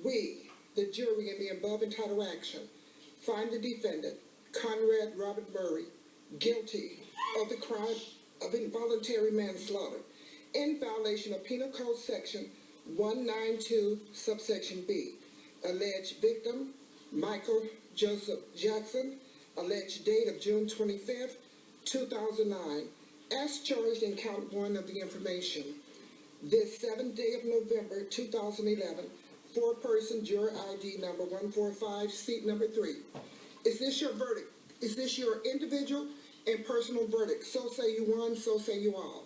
We, the jury in the above entitled action, find the defendant, Conrad Robert Murray, guilty of the crime of involuntary manslaughter in violation of Penal Code Section 192, subsection B. Alleged victim, Michael Joseph Jackson, alleged date of June 25th, 2009, as charged in count 1 of the information. This 7th day of November 2011, four-person juror ID number 145, seat number 3. Is this your verdict? Is this your individual and personal verdict? So say you one, so say you all.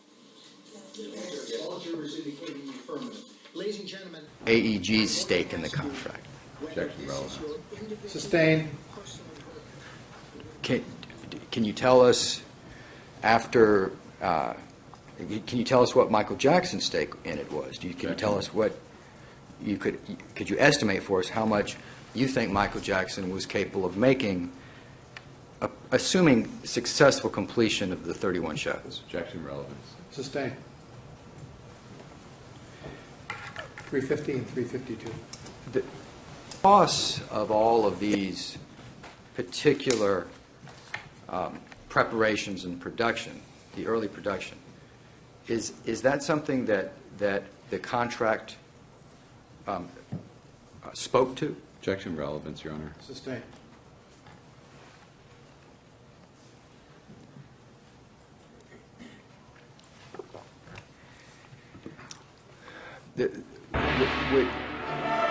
All jurors indicating the affirmative. Ladies and gentlemen, AEG's stake in the contract. Objection relevance. Sustained. Can you tell us after? Can you tell us what Michael Jackson's stake in it was? Can you tell us what you could you estimate for us how much you think Michael Jackson was capable of making, assuming successful completion of the 31 shows? Objection relevance. Sustained. 350 and 352. The cost of all of these particular preparations and production, the early production, is that something that the contract spoke to? Objection relevance, Your Honor. Sustained.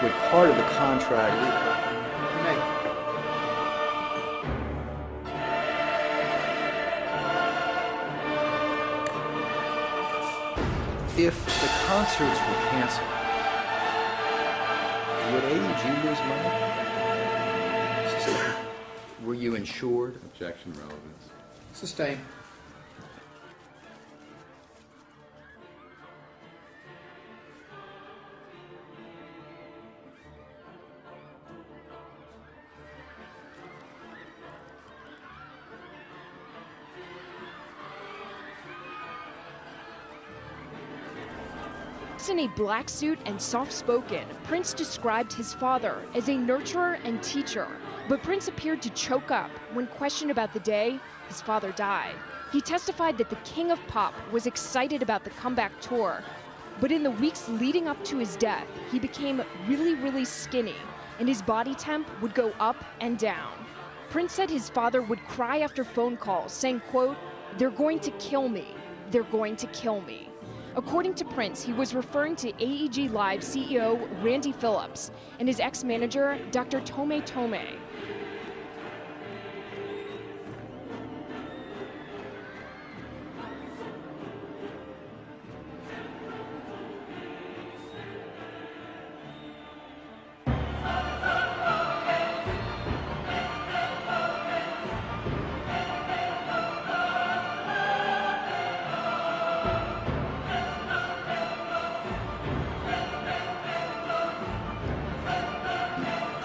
Would part of the contract? If the concerts were canceled, would AEG lose money? Were you insured? Objection relevance. Sustained. In a black suit and soft-spoken, Prince described his father as a nurturer and teacher, but Prince appeared to choke up when questioned about the day his father died. He testified that the King of Pop was excited about the comeback tour, but in the weeks leading up to his death, he became really skinny, and his body temp would go up and down. Prince said his father would cry after phone calls, saying, quote, "They're going to kill me. They're going to kill me." According to Prince, he was referring to AEG Live CEO Randy Phillips and his ex-manager, Dr. Tome Tome.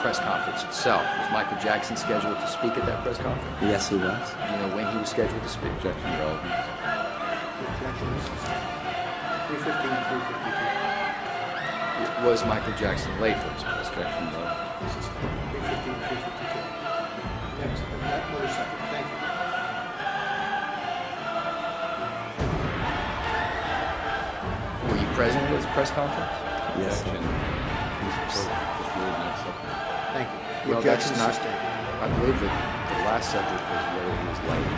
Press conference itself. Was Michael Jackson scheduled to speak at that press conference? Yes, he was. Do you know when he was scheduled to speak? Objection relevance. Objections. 350 and 352. Was Michael Jackson late for his press conference? Objection relevance. 350 and 352. Next, that order second. Thank you. Were you present at his press conference? Yes. Objection. Just ruled not acceptable. Thank you. The Well, that's objection is not. sustained. I believe that the last subject was whether he was late.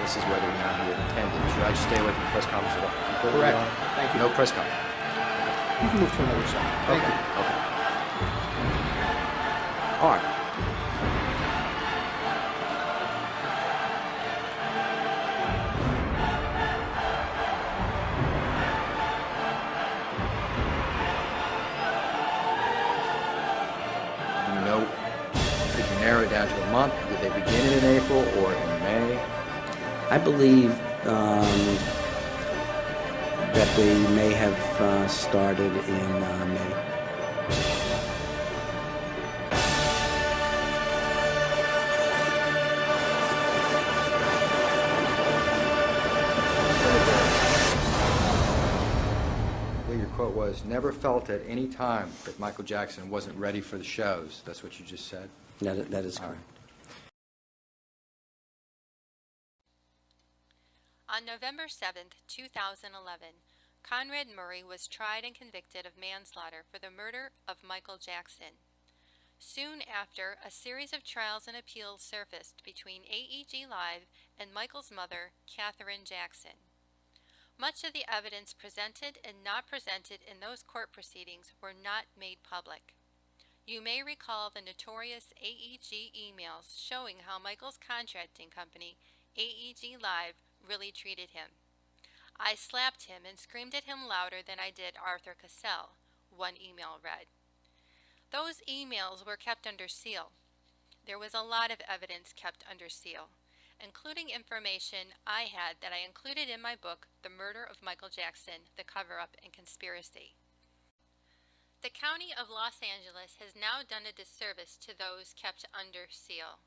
This is whether or not he had attended. Should I just stay away from the press conference at all? Completely? Correct. Thank you. No press conference. You can move to another second. Thank you. Okay. All right. Do you know, could you narrow it down to a month? Did they begin it in April or in May? I believe that they may have started in May. Well, your quote was was never felt at any time that Michael Jackson wasn't ready for the shows. That's what you just said? That is All right. correct. On November 7, 2011, Conrad Murray was tried and convicted of manslaughter for the murder of Michael Jackson. Soon after, a series of trials and appeals surfaced between AEG Live and Michael's mother, Katherine Jackson. Much of the evidence presented and not presented in those court proceedings were not made public. You may recall the notorious AEG emails showing how Michael's contracting company, AEG Live, really treated him. I slapped him and screamed at him louder than I did Arthur Cassell, one email read. Those emails were kept under seal. There was a lot of evidence kept under seal, including information I had that I included in my book, The Murder of Michael Jackson, The Cover-Up and Conspiracy. The County of Los Angeles has now done a disservice to those kept under seal.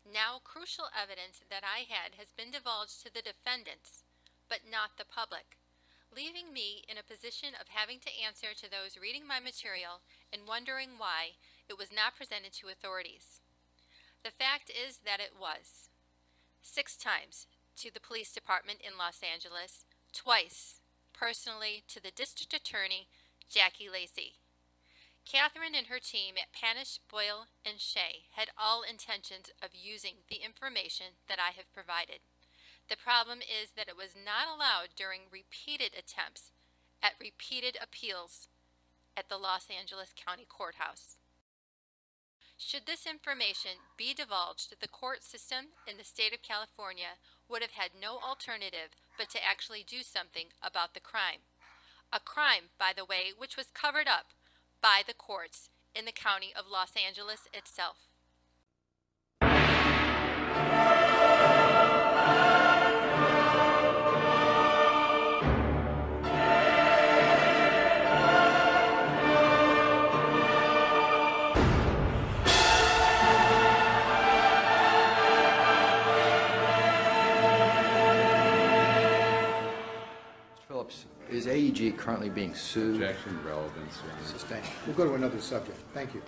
Now crucial evidence that I had has been divulged to the defendants, but not the public, leaving me in a position of having to answer to those reading my material and wondering why it was not presented to authorities. The fact is that it was. 6 times to the police department in Los Angeles, twice personally to the district attorney, Jackie Lacey. Catherine and her team at Panish, Boyle, and Shea had all intentions of using the information that I have provided. The problem is that it was not allowed during repeated attempts at repeated appeals at the Los Angeles County Courthouse. Should this information be divulged, the court system in the state of California would have had no alternative but to actually do something about the crime. A crime, by the way, which was covered up by the courts in the county of Los Angeles itself. Mr. Phillips, is AEG currently being sued? Objection, relevance, Your Honor. Sustained. We'll go to another subject. Thank you.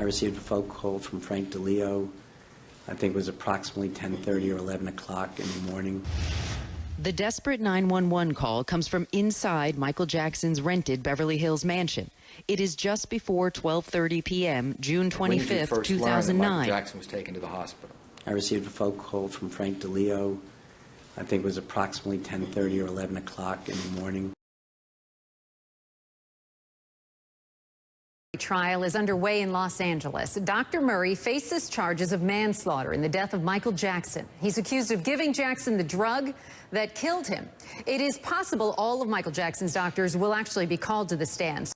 received a phone call from Frank DeLeo. I think it was approximately 10:30 or 11 o'clock in the morning. The desperate 911 call comes from inside Michael Jackson's rented Beverly Hills mansion. It is just before 12:30 p.m., June When did you 25th, first learn that Michael 2009. Jackson was taken to the hospital? I received a phone call from Frank DeLeo. I think it was approximately 10:30 or 11 o'clock in the morning. Trial is underway in Los Angeles. Dr. Murray faces charges of manslaughter in the death of Michael Jackson. He's accused of giving Jackson the drug that killed him. It is possible all of Michael Jackson's doctors will actually be called to the stand.